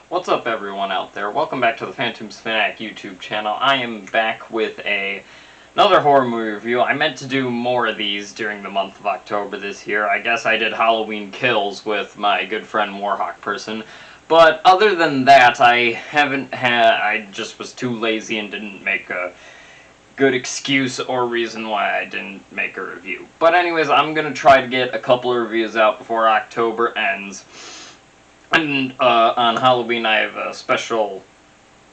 What's up, everyone out there? Welcome back to the Phantom's Fanatic YouTube channel. I am back with another horror movie review. I meant to do more of these during the month of October this year. I guess I did Halloween Kills with my good friend Warhawk Person. But other than that, I just was too lazy and didn't make a good excuse or reason why I didn't make a review. But anyways, I'm going to try to get a couple of reviews out before October ends. And on Halloween, I have a special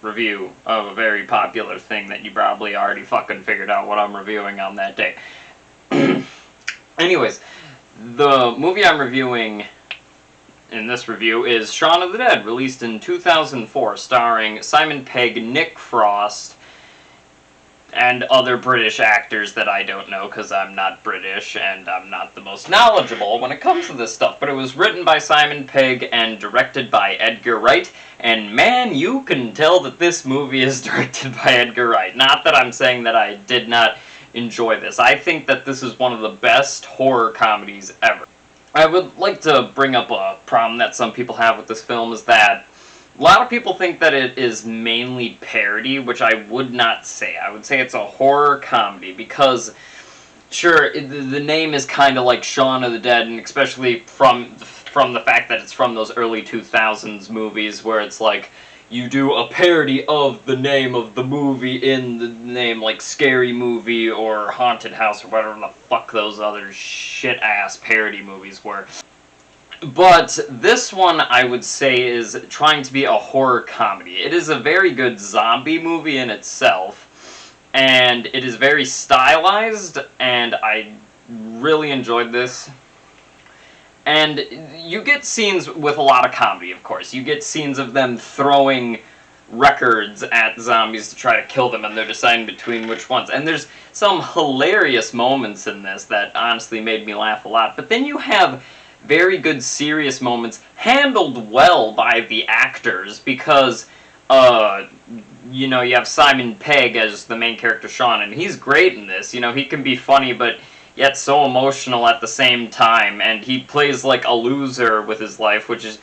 review of a very popular thing that you probably already fucking figured out what I'm reviewing on that day. Anyways, the movie I'm reviewing in this review is Shaun of the Dead, released in 2004, starring Simon Pegg, Nick Frost, and other British actors that I don't know because I'm not British and I'm not the most knowledgeable when it comes to this stuff. But it was written by Simon Pegg and directed by Edgar Wright. And man, you can tell that this movie is directed by Edgar Wright. Not that I'm saying that I did not enjoy this. I think that this is one of the best horror comedies ever. I would like to bring up a problem that some people have with this film is that a lot of people think that it is mainly parody, which I would not say. I would say it's a horror comedy because, sure, the name is kind of like Shaun of the Dead, and especially from the fact that it's from those early 2000s movies where it's like you do a parody of the name of the movie in the name, like Scary Movie or Haunted House or whatever the fuck those other shit-ass parody movies were. But this one, I would say, is trying to be a horror comedy. It is a very good zombie movie in itself, and it is very stylized, and I really enjoyed this. And you get scenes with a lot of comedy, of course. You get scenes of them throwing records at zombies to try to kill them, and they're deciding between which ones. And there's some hilarious moments in this that honestly made me laugh a lot. But then you have very good serious moments handled well by the actors because you know, you have Simon Pegg as the main character Shaun, and he's great in this. You know, he can be funny but yet so emotional at the same time, and he plays like a loser with his life, which is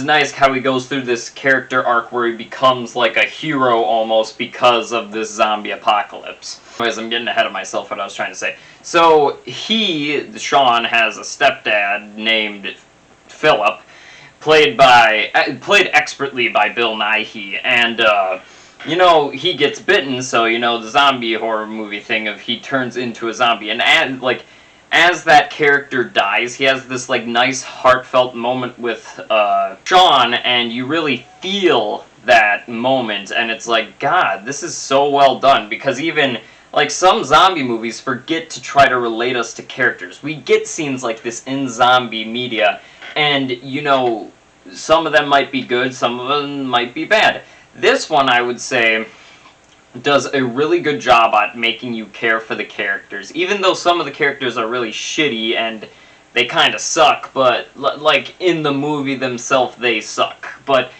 nice how he goes through this character arc where he becomes like a hero almost because of this zombie apocalypse. Anyways, I'm getting ahead of myself what I was trying to say. So Shaun, has a stepdad named Philip, played expertly by Bill Nighy, and you know, he gets bitten, so you know the zombie horror movie thing of he turns into a zombie, and as that character dies, he has this like nice heartfelt moment with Shaun, and you really feel that moment, and it's like, God, this is so well done, because even like some zombie movies forget to try to relate us to characters. We get scenes like this in zombie media, and you know, some of them might be good, some of them might be bad. This one, I would say, does a really good job at making you care for the characters, even though some of the characters are really shitty and they kind of suck, but like in the movie themselves they suck. But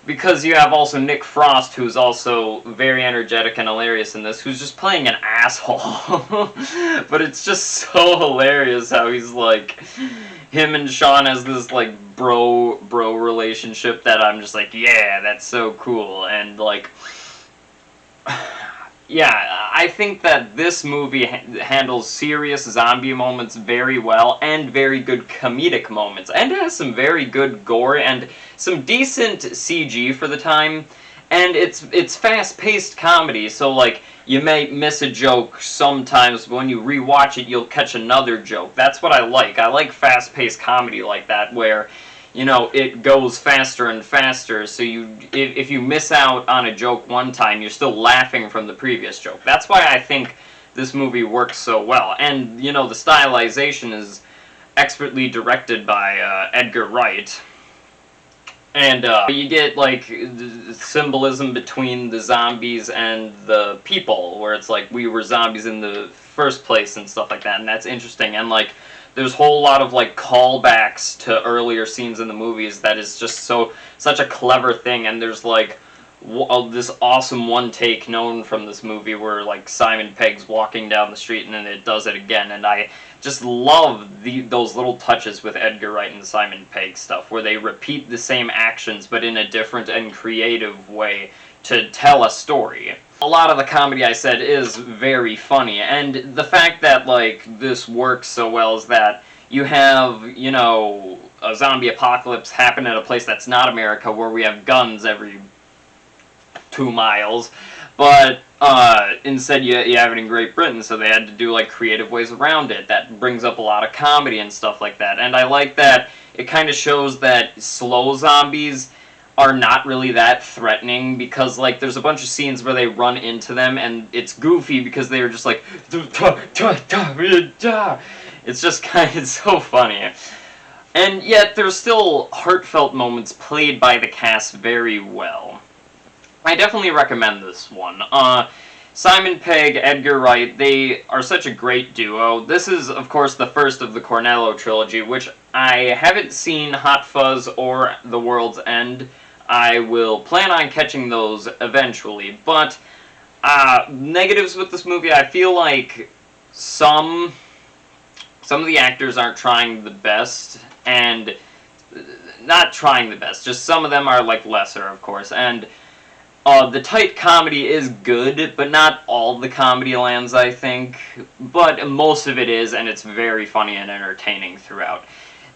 because you have also Nick Frost, who's also very energetic and hilarious in this, who's just playing an asshole. But it's just so hilarious how he's like, him and Shaun has this like bro relationship that I'm just like, yeah, that's so cool. And like, yeah, I think that this movie handles serious zombie moments very well, and very good comedic moments, and it has some very good gore and some decent CG for the time, and it's fast-paced comedy, so like, you may miss a joke sometimes, but when you rewatch it, you'll catch another joke. That's what I like. I like fast-paced comedy like that, where, you know, it goes faster and faster, so if you miss out on a joke one time, you're still laughing from the previous joke. That's why I think this movie works so well. And, you know, the stylization is expertly directed by Edgar Wright. And you get, like, symbolism between the zombies and the people, where it's like, we were zombies in the first place and stuff like that, and that's interesting. And, like, there's a whole lot of like callbacks to earlier scenes in the movies that is just such a clever thing. And there's like this awesome one take known from this movie where like Simon Pegg's walking down the street and then it does it again, and I just love those little touches with Edgar Wright and Simon Pegg stuff where they repeat the same actions but in a different and creative way to tell a story. A lot of the comedy, I said, is very funny, and the fact that like this works so well is that you have, you know, a zombie apocalypse happen at a place that's not America where we have guns every 2 miles, but instead you have it in Great Britain, so they had to do like creative ways around it. That brings up a lot of comedy and stuff like that, and I like that it kind of shows that slow zombies are not really that threatening, because like there's a bunch of scenes where they run into them and it's goofy because they're just like it's just kind of so funny. And yet there's still heartfelt moments played by the cast very well. I definitely recommend this one. Simon Pegg, Edgar Wright, they are such a great duo. This is, of course, the first of the Cornetto trilogy, which I haven't seen Hot Fuzz or The World's End. I will plan on catching those eventually, but negatives with this movie, I feel like some of the actors aren't trying the best, and not trying the best, just some of them are like lesser, of course, and the tight comedy is good, but not all the comedy lands, I think, but most of it is, and it's very funny and entertaining throughout.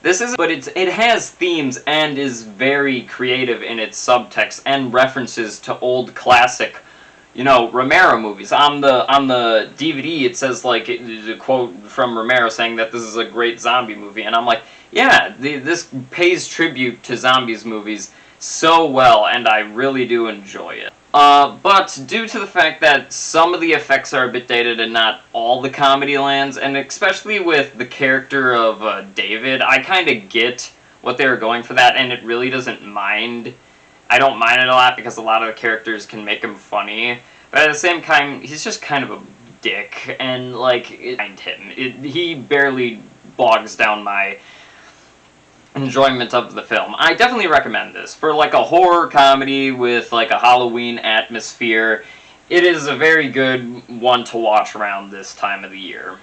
But it has themes and is very creative in its subtext and references to old classic, you know, Romero movies. On the DVD, it says like a quote from Romero saying that this is a great zombie movie, and I'm like, yeah, this pays tribute to zombies movies so well, and I really do enjoy it. But due to the fact that some of the effects are a bit dated and not all the comedy lands, and especially with the character of David, I kind of get what they were going for that, and it really doesn't mind. I don't mind it a lot because a lot of the characters can make him funny, but at the same time, he's just kind of a dick, and like, he barely bogs down my enjoyment of the film. I definitely recommend this. For like a horror comedy with like a Halloween atmosphere, it is a very good one to watch around this time of the year.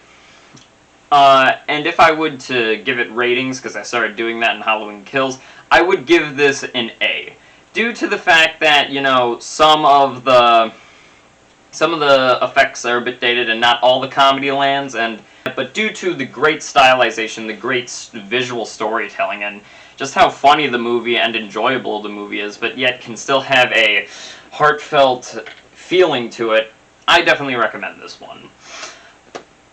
And if I would to give it ratings, because I started doing that in Halloween Kills, I would give this an A. Due to the fact that, you know, some of the effects are a bit dated and not all the comedy lands, but due to the great stylization, the great visual storytelling, and just how funny the movie and enjoyable the movie is, but yet can still have a heartfelt feeling to it, I definitely recommend this one.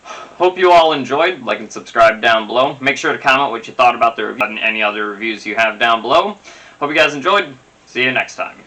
Hope you all enjoyed. Like and subscribe down below. Make sure to comment what you thought about the review and any other reviews you have down below. Hope you guys enjoyed. See you next time.